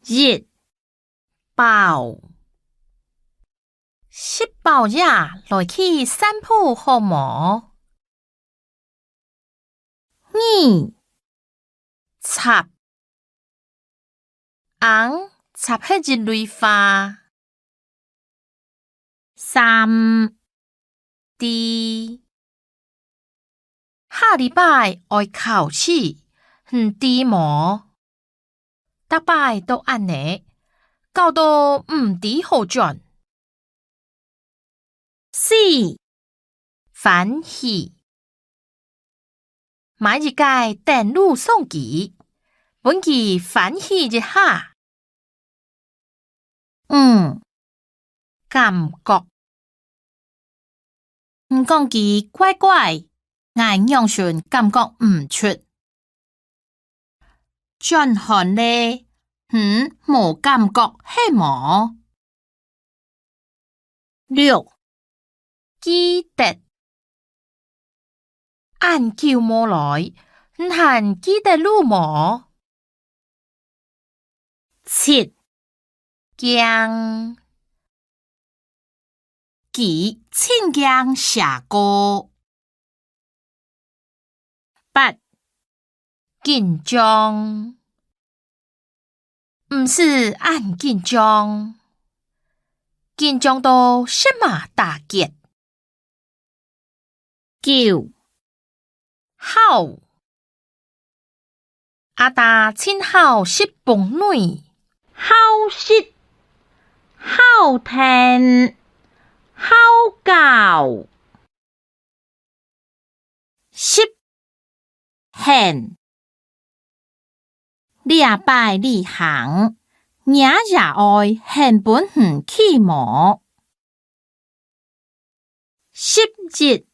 熱爆食飽夜來去散步好無？二插紅插係一類花。三滴下禮拜愛考試，知無？逐擺都按呢，搞到唔知好轉。四歡喜買一架電腦相機，本佢歡喜一下。五感覺講佢怪怪，我楊順感覺唔出。轉寒咧，無感覺係無。六記得按久無來，還記得路無？七驚佢親驚寫歌。八緊張唔是按緊張，緊張到什麼大結？九好阿達親好識蹦女，好識好聽好教。十現禮拜旅行，也愛現本遠去無？十日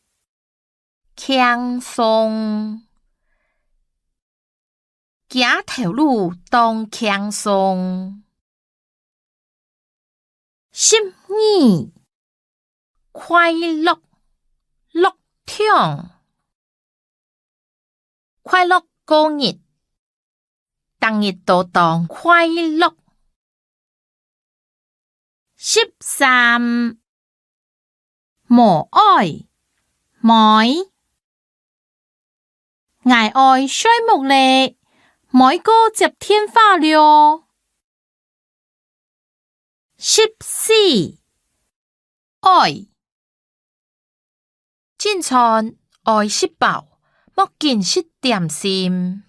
輕鬆，行頭路當輕鬆。十二快樂樂暢，快樂過日，當日都當快樂。十三無愛妹，愛愛水木咧，每個接天花了。十四愛進餐愛食飽，莫見食點心。